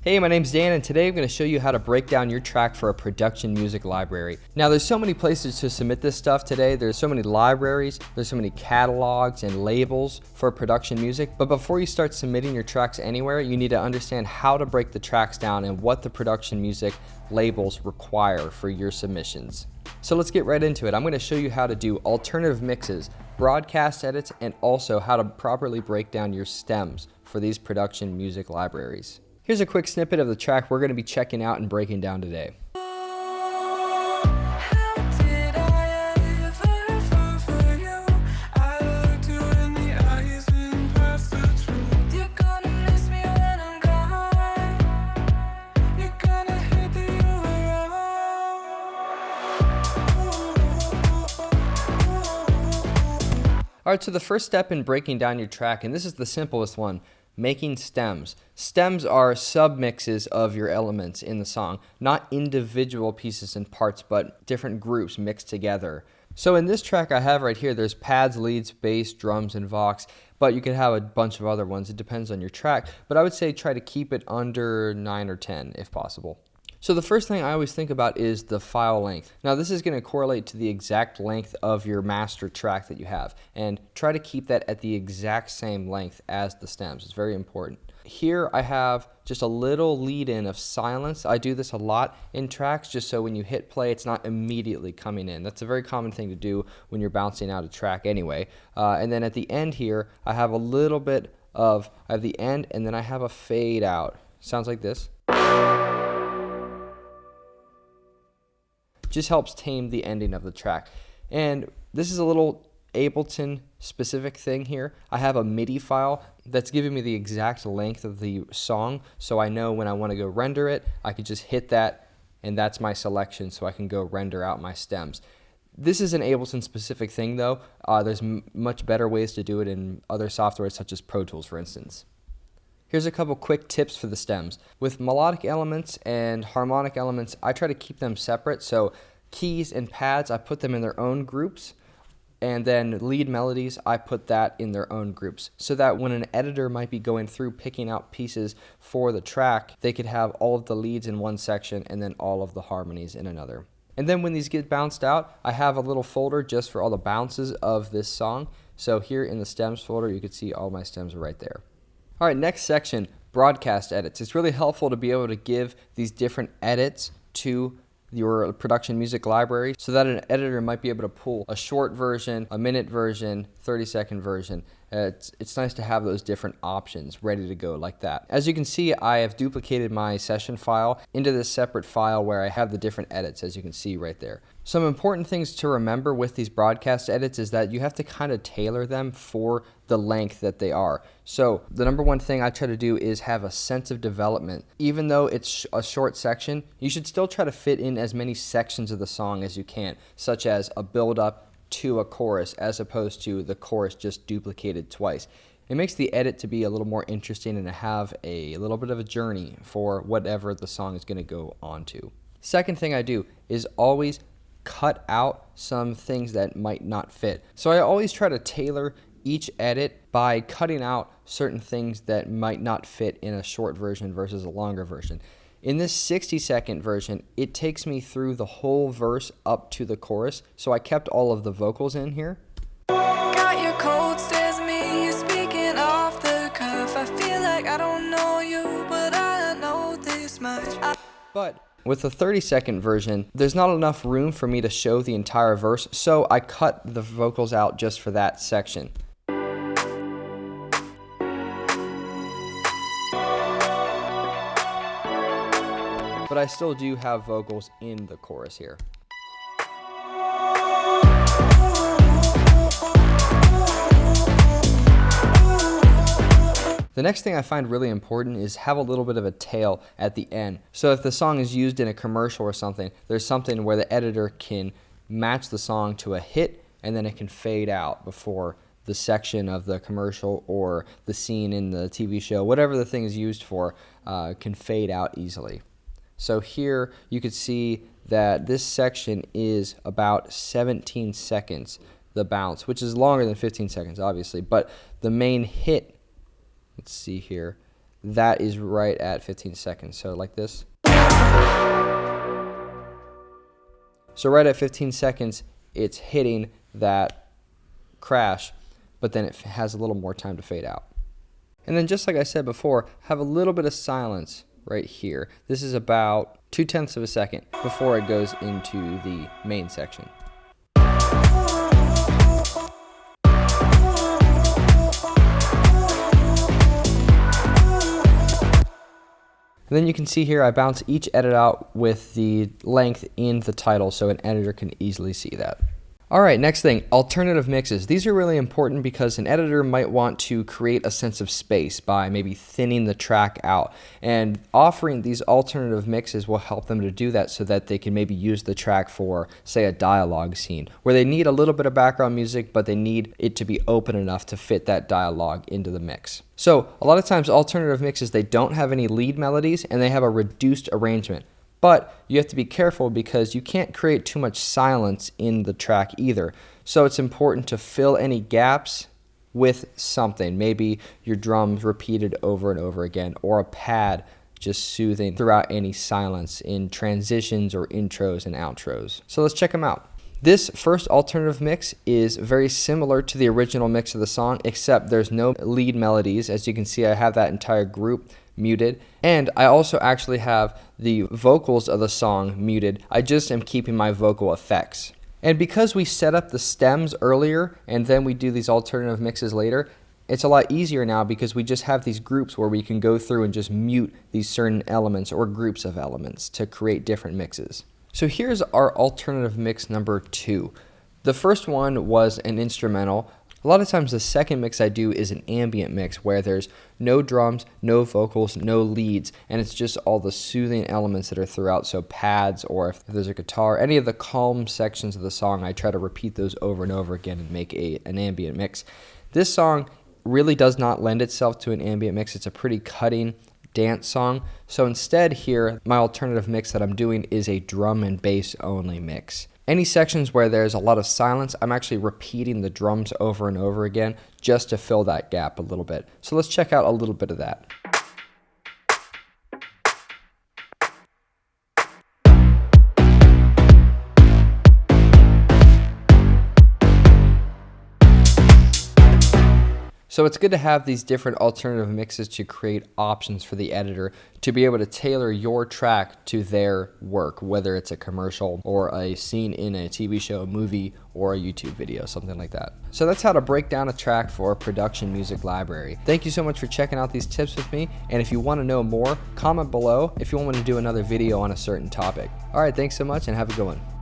Hey, my name's Dan, and today I'm going to show you how to break down your track for a production music library. Now, there's so many places to submit this stuff today. There's so many libraries, there's so many catalogs and labels for production music. But before you start submitting your tracks anywhere, you need to understand how to break the tracks down and what the production music labels require for your submissions. So let's get right into it. I'm going to show you how to do alternative mixes, broadcast edits, and also how to properly break down your stems for these production music libraries. Here's a quick snippet of the track we're going to be checking out and breaking down today. Alright, so the first step in breaking down your track, and this is the simplest one, making stems. Stems are submixes of your elements in the song, not individual pieces and parts, but different groups mixed together. So in this track I have right here, there's pads, leads, bass, drums, and vox, but you can have a bunch of other ones. It depends on your track, but I would say try to keep it under 9 or 10 if possible. So the first thing I always think about is the file length. Now this is going to correlate to the exact length of your master track that you have, and try to keep that at the exact same length as the stems. It's very important. Here I have just a little lead-in of silence. I do this a lot in tracks just so when you hit play it's not immediately coming in. That's a very common thing to do when you're bouncing out a track anyway. And then at the end here I have a little bit of, I have the end and then I have a fade out. Sounds like this. Just helps tame the ending of the track. And this is a little Ableton specific thing here. I have a MIDI file that's giving me the exact length of the song, so I know when I want to go render it, I can just hit that and that's my selection, so I can go render out my stems. This is an Ableton specific thing though. There's much better ways to do it in other software such as Pro Tools, for instance. Here's a couple quick tips for the stems. With melodic elements and harmonic elements, I try to keep them separate. So keys and pads, I put them in their own groups. And then lead melodies, I put that in their own groups. So that when an editor might be going through picking out pieces for the track, they could have all of the leads in one section and then all of the harmonies in another. And then when these get bounced out, I have a little folder just for all the bounces of this song. So here in the stems folder, you can see all my stems are right there. All right, next section, broadcast edits. It's really helpful to be able to give these different edits to your production music library so that an editor might be able to pull a short version, a minute version, 30-second version. It's nice to have those different options ready to go like that. As you can see, I have duplicated my session file into this separate file where I have the different edits, as you can see right there. Some important things to remember with these broadcast edits is that you have to kind of tailor them for the length that they are. So the number one thing I try to do is have a sense of development. Even though it's a short section, you should still try to fit in as many sections of the song as you can, such as a build-up to a chorus as opposed to the chorus just duplicated twice. It makes the edit to be a little more interesting and to have a little bit of a journey for whatever the song is going to go on to. Second thing I do is always cut out some things that might not fit. So I always try to tailor each edit by cutting out certain things that might not fit in a short version versus a longer version. In this 60-second version, it takes me through the whole verse up to the chorus, so I kept all of the vocals in here. Got your cold stares at me, you're speaking off the cuff. I feel like I don't know you, but I know this much. But with the 30-second version, there's not enough room for me to show the entire verse, so I cut the vocals out just for that section. But I still do have vocals in the chorus here. The next thing I find really important is have a little bit of a tail at the end. So if the song is used in a commercial or something, there's something where the editor can match the song to a hit and then it can fade out before the section of the commercial or the scene in the TV show, whatever the thing is used for, can fade out easily. So here you can see that this section is about 17 seconds, the bounce, which is longer than 15 seconds, obviously. But the main hit, let's see here, that is right at 15 seconds. So like this. So right at 15 seconds, it's hitting that crash, but then it has a little more time to fade out. And then just like I said before, have a little bit of silence right here. This is about 0.2 of a second before it goes into the main section. And then you can see here I bounce each edit out with the length in the title so an editor can easily see that. Alright, next thing, alternative mixes. These are really important because an editor might want to create a sense of space by maybe thinning the track out. And offering these alternative mixes will help them to do that so that they can maybe use the track for, say, a dialogue scene, where they need a little bit of background music, but they need it to be open enough to fit that dialogue into the mix. So, a lot of times alternative mixes, they don't have any lead melodies and they have a reduced arrangement. But you have to be careful because you can't create too much silence in the track either. So it's important to fill any gaps with something. Maybe your drums repeated over and over again, or a pad just soothing throughout any silence in transitions or intros and outros. So let's check them out. This first alternative mix is very similar to the original mix of the song, except there's no lead melodies. As you can see, I have that entire group muted, and I also actually have the vocals of the song muted. I just am keeping my vocal effects. And because we set up the stems earlier and then we do these alternative mixes later, it's a lot easier now because we just have these groups where we can go through and just mute these certain elements or groups of elements to create different mixes. So here's our alternative mix number 2. The first one was an instrumental. A lot of times the second mix I do is an ambient mix where there's no drums, no vocals, no leads, and it's just all the soothing elements that are throughout. So pads, or if there's a guitar, any of the calm sections of the song, I try to repeat those over and over again and make an ambient mix. This song really does not lend itself to an ambient mix. It's a pretty cutting dance song. So instead here, my alternative mix that I'm doing is a drum and bass only mix. Any sections where there's a lot of silence, I'm actually repeating the drums over and over again just to fill that gap a little bit. So let's check out a little bit of that. So it's good to have these different alternative mixes to create options for the editor to be able to tailor your track to their work, whether it's a commercial or a scene in a TV show, a movie, or a YouTube video, something like that. So that's how to break down a track for a production music library. Thank you so much for checking out these tips with me, and if you want to know more, comment below if you want me to do another video on a certain topic. Alright, thanks so much and have a good one.